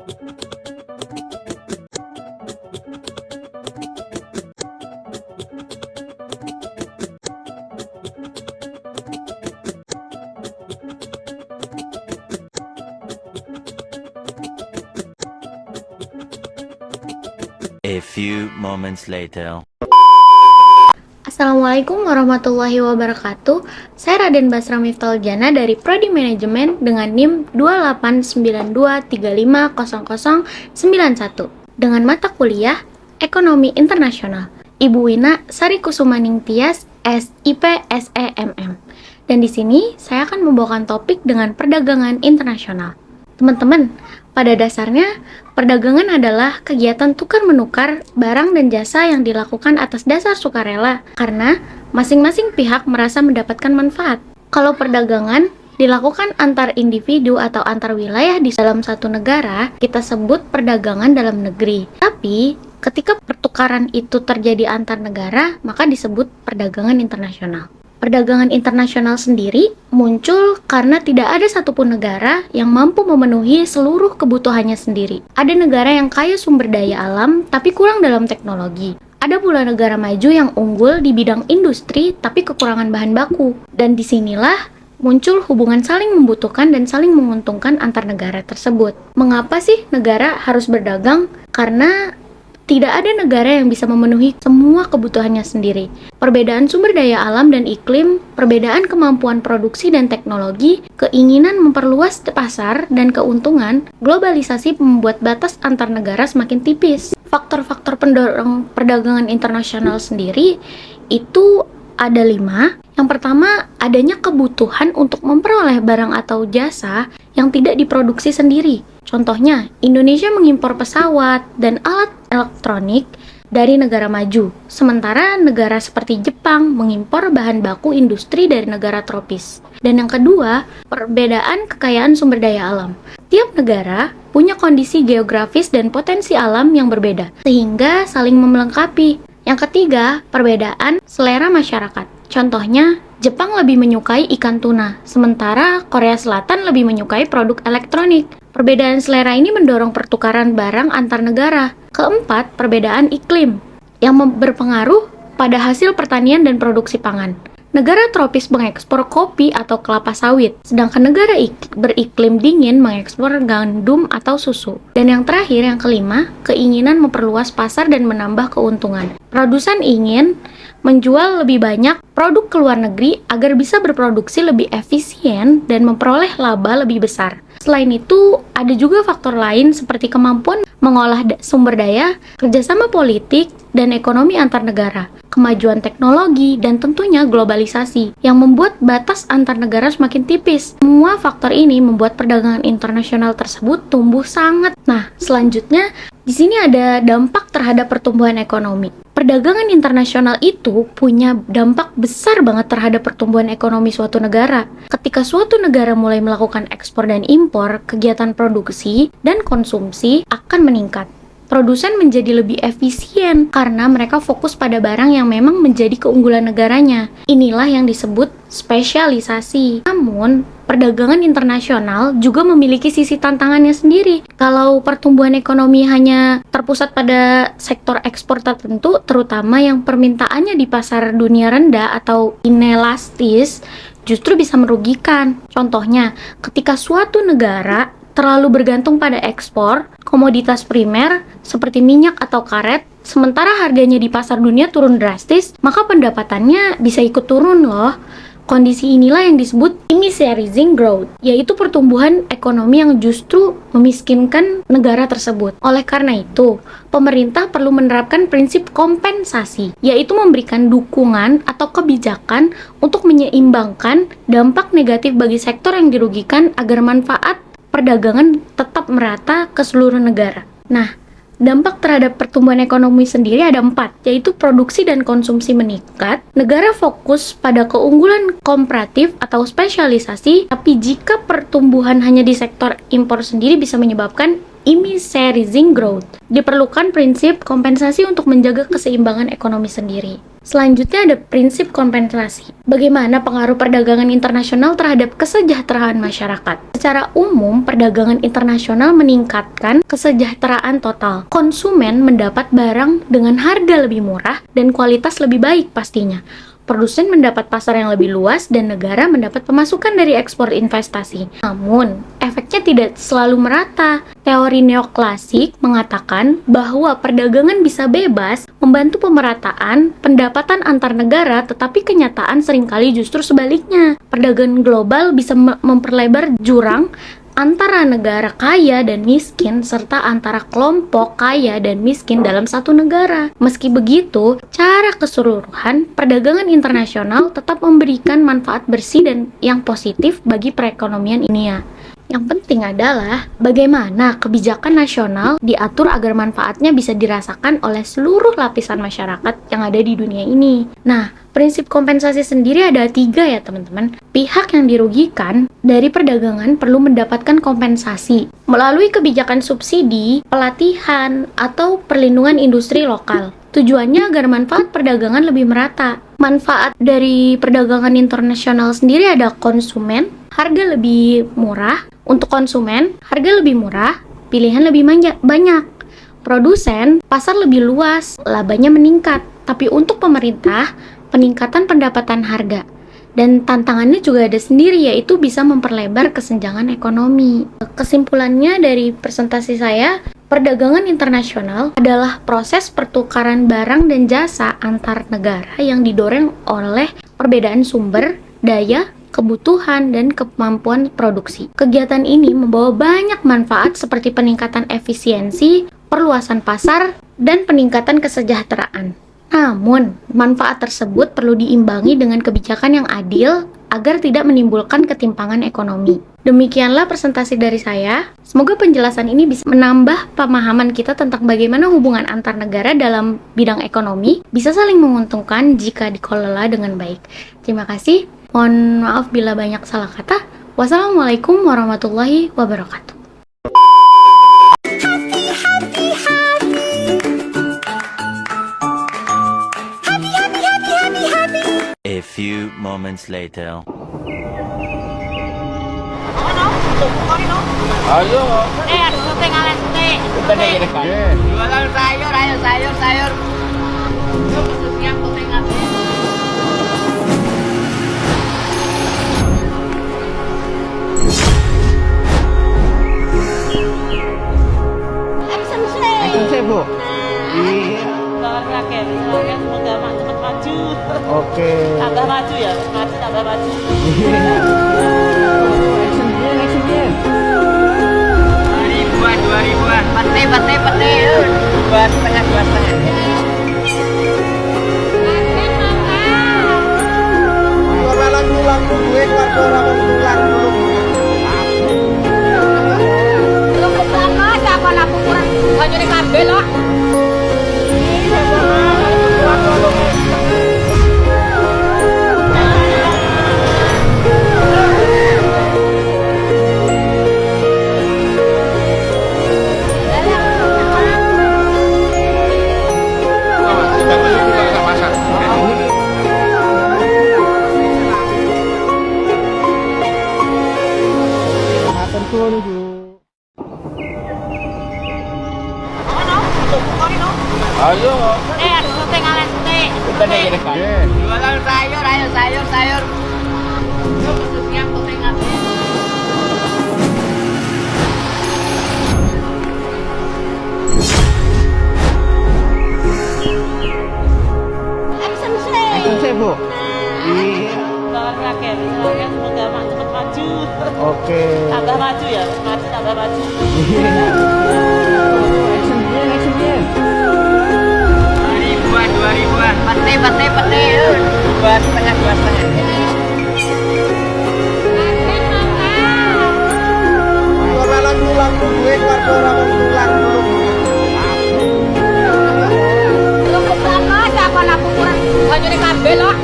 A few moments later. Assalamualaikum warahmatullahi wabarakatuh. Saya Raden Basra Miftahul Jana dari Prodi Manajemen dengan NIM 2892350091 dengan mata kuliah Ekonomi Internasional. Ibu Wina Sari Kusumaning Tias, SIP SEMM. Dan di sini saya akan membawakan topik dengan perdagangan internasional. Teman-teman, pada dasarnya, perdagangan adalah kegiatan tukar-menukar barang dan jasa yang dilakukan atas dasar sukarela karena masing-masing pihak merasa mendapatkan manfaat. Kalau perdagangan dilakukan antar individu atau antar wilayah di dalam satu negara, kita sebut perdagangan dalam negeri. Tapi, ketika pertukaran itu terjadi antar negara, maka disebut perdagangan internasional. Perdagangan internasional sendiri muncul karena tidak ada satupun negara yang mampu memenuhi seluruh kebutuhannya sendiri. Ada negara yang kaya sumber daya alam tapi kurang dalam teknologi. Ada pula negara maju yang unggul di bidang industri tapi kekurangan bahan baku. Dan disinilah muncul hubungan saling membutuhkan dan saling menguntungkan antar negara tersebut. Mengapa sih negara harus berdagang? Karena tidak ada negara yang bisa memenuhi semua kebutuhannya sendiri. Perbedaan sumber daya alam dan iklim, perbedaan kemampuan produksi dan teknologi, keinginan memperluas pasar dan keuntungan, globalisasi membuat batas antar negara semakin tipis. Faktor-faktor pendorong perdagangan internasional sendiri itu ada 5. Yang pertama, adanya kebutuhan untuk memperoleh barang atau jasa yang tidak diproduksi sendiri. Contohnya, Indonesia mengimpor pesawat dan alat elektronik dari negara maju, sementara negara seperti Jepang mengimpor bahan baku industri dari negara tropis. Dan yang kedua, perbedaan kekayaan sumber daya alam. Tiap negara punya kondisi geografis dan potensi alam yang berbeda, sehingga saling melengkapi. Yang ketiga, perbedaan selera masyarakat. Contohnya, Jepang lebih menyukai ikan tuna, sementara Korea Selatan lebih menyukai produk elektronik. Perbedaan selera ini mendorong pertukaran barang antar negara. Keempat, perbedaan iklim yang berpengaruh pada hasil pertanian dan produksi pangan. Negara tropis mengekspor kopi atau kelapa sawit, sedangkan negara beriklim dingin mengekspor gandum atau susu. Dan yang terakhir, yang kelima, keinginan memperluas pasar dan menambah keuntungan. Produsen ingin menjual lebih banyak produk ke luar negeri agar bisa berproduksi lebih efisien dan memperoleh laba lebih besar. Selain itu, ada juga faktor lain seperti kemampuan mengolah sumber daya, kerjasama politik, dan ekonomi antar negara, kemajuan teknologi, dan tentunya globalisasi yang membuat batas antar negara semakin tipis. Semua faktor ini membuat perdagangan internasional tersebut tumbuh sangat. Nah, selanjutnya di sini ada dampak terhadap pertumbuhan ekonomi. Perdagangan internasional itu punya dampak besar banget terhadap pertumbuhan ekonomi suatu negara. Ketika suatu negara mulai melakukan ekspor dan impor, kegiatan produksi dan konsumsi akan meningkat. Produsen menjadi lebih efisien karena mereka fokus pada barang yang memang menjadi keunggulan negaranya. Inilah yang disebut spesialisasi. Namun, perdagangan internasional juga memiliki sisi tantangannya sendiri. Kalau pertumbuhan ekonomi hanya terpusat pada sektor ekspor tertentu, terutama yang permintaannya di pasar dunia rendah atau inelastis, justru bisa merugikan. Contohnya, ketika suatu negara terlalu bergantung pada ekspor komoditas primer seperti minyak atau karet, sementara harganya di pasar dunia turun drastis, maka pendapatannya bisa ikut turun loh. Kondisi inilah yang disebut immiserizing growth, yaitu pertumbuhan ekonomi yang justru memiskinkan negara tersebut. Oleh karena itu, pemerintah perlu menerapkan prinsip kompensasi, yaitu memberikan dukungan atau kebijakan untuk menyeimbangkan dampak negatif bagi sektor yang dirugikan agar manfaat perdagangan tetap merata ke seluruh negara. Nah, dampak terhadap pertumbuhan ekonomi sendiri ada 4, yaitu produksi dan konsumsi meningkat, negara fokus pada keunggulan komparatif atau spesialisasi, tapi jika pertumbuhan hanya di sektor impor sendiri bisa menyebabkan immiserizing growth. Diperlukan prinsip kompensasi untuk menjaga keseimbangan ekonomi sendiri. Selanjutnya ada prinsip kompensasi. Bagaimana pengaruh perdagangan internasional terhadap kesejahteraan masyarakat? Secara umum, perdagangan internasional meningkatkan kesejahteraan total. Konsumen mendapat barang dengan harga lebih murah dan kualitas lebih baik pastinya. Produsen mendapat pasar yang lebih luas dan negara mendapat pemasukan dari ekspor investasi. Namun, efeknya tidak selalu merata. Teori neoklasik mengatakan bahwa perdagangan bisa bebas membantu pemerataan pendapatan antar negara, tetapi kenyataan seringkali justru sebaliknya. Perdagangan global bisa memperlebar jurang antara negara kaya dan miskin serta antara kelompok kaya dan miskin dalam satu negara. Meski begitu, secara keseluruhan, perdagangan internasional tetap memberikan manfaat bersih dan yang positif bagi perekonomian dunia. Yang penting adalah bagaimana kebijakan nasional diatur agar manfaatnya bisa dirasakan oleh seluruh lapisan masyarakat yang ada di dunia ini. Nah, prinsip kompensasi sendiri ada 3 ya teman-teman. Pihak yang dirugikan dari perdagangan perlu mendapatkan kompensasi melalui kebijakan subsidi, pelatihan, atau perlindungan industri lokal. Tujuannya agar manfaat perdagangan lebih merata. Manfaat dari perdagangan internasional sendiri ada konsumen, harga lebih murah. Untuk konsumen, harga lebih murah, pilihan lebih banyak. Produsen, pasar lebih luas, labanya meningkat. Tapi untuk pemerintah, peningkatan pendapatan harga. Dan tantangannya juga ada sendiri, yaitu bisa memperlebar kesenjangan ekonomi. Kesimpulannya dari presentasi saya, perdagangan internasional adalah proses pertukaran barang dan jasa antar negara yang didorong oleh perbedaan sumber, daya, kebutuhan, dan kemampuan produksi. Kegiatan ini membawa banyak manfaat seperti peningkatan efisiensi, perluasan pasar, dan peningkatan kesejahteraan. Namun, manfaat tersebut perlu diimbangi dengan kebijakan yang adil agar tidak menimbulkan ketimpangan ekonomi. Demikianlah presentasi dari saya. Semoga penjelasan ini bisa menambah pemahaman kita tentang bagaimana hubungan antar negara dalam bidang ekonomi bisa saling menguntungkan jika dikelola dengan baik. Terima kasih. Mohon maaf bila banyak salah kata. Wassalamualaikum warahmatullahi wabarakatuh. A few moments later. Ayo. Ada syuting ala syuting. Kita nih dekat. Jualan sayur, ayo sayur. Siang syuting apa? Action Saya Bu. Iya. Rakyat, semoga cepat maju. Oke. Tambah maju ya, tambah maju. Action game. 2000-an. Pete. Dua setengah. Jualan tulang gue kado orang tulang dulu. Cukup banget apa laku kurang. Hanya di kabel loh. Ayo. Ada syuting ala syuting. Kita nih dekat. Jualan sayur, ayo sayur. Siang syuting apa? Action Saya Bu. Iya. Rakyat, semoga cepat maju. Oke. Tambah maju ya, tambah maju. Action game. 2000-an. Pete. Dua setengah. Jualan tulang gue kado orang tulang dulu. Cukup banget apa laku kurang. Hanya di kabel loh.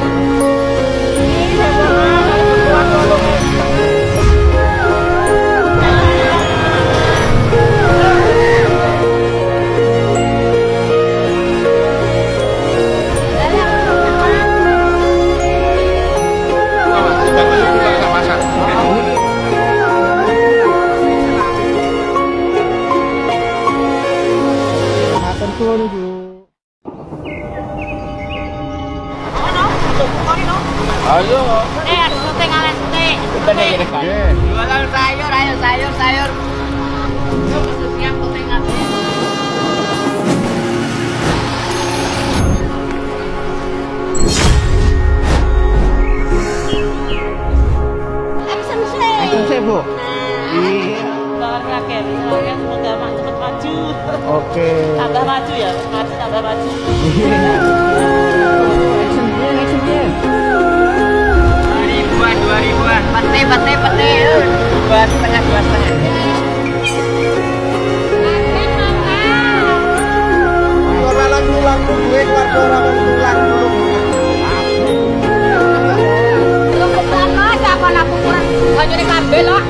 Ayo. Syuting ale syuting. Jualan sayur, ayo sayur. Siap syuting ale. Action Bu. Keluarga semoga cepet maju. Oke. Tambah maju ya, tambah maju. Action dia. 2000-an. Peti. 2,5. Ora lagu duit warga ora wong tulang dulu. Cukup banget apa laku kurang banyune kabeh loh.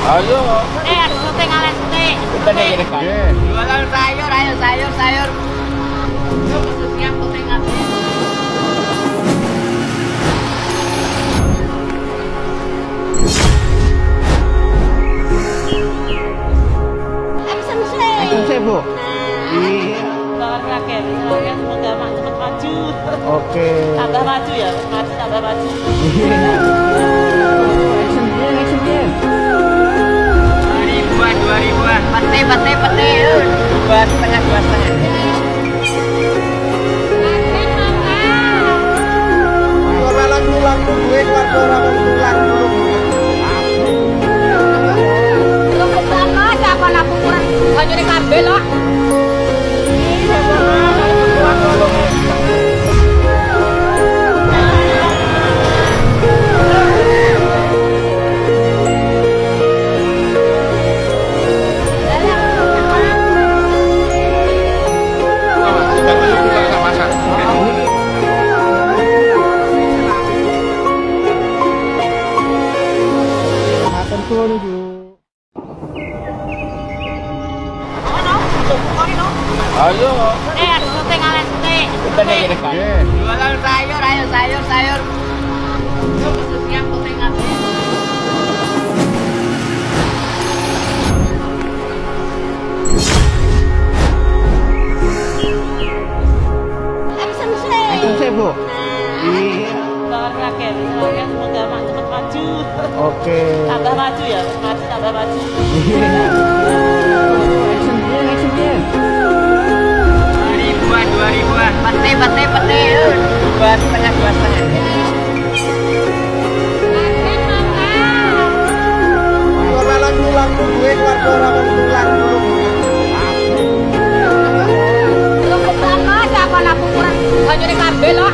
Ayo. Syuting ale syuting. Jualan sayur, ayo sayur. Siap syuting ale. Action Bu. Keluarga semoga cepet maju. Oke. Tambah maju ya, tambah maju. Action dia. 2000-an. Peti. 2,5. Ora lagu duit warga ora wong tulang dulu. Cukup banget apa laku kurang banyune kabeh loh. Ayo. Syuting ale syuting. Jualan sayur, ayo sayur. Siap syuting ale. Action Bu. Keluarga semoga cepet maju. Oke. Tambah maju ya, tambah maju. Action dia. 2000-an. Peti. 2,5. Ora lagu duit warga ora wong tulang dulu. Cukup banget apa laku kurang banyune kabeh loh.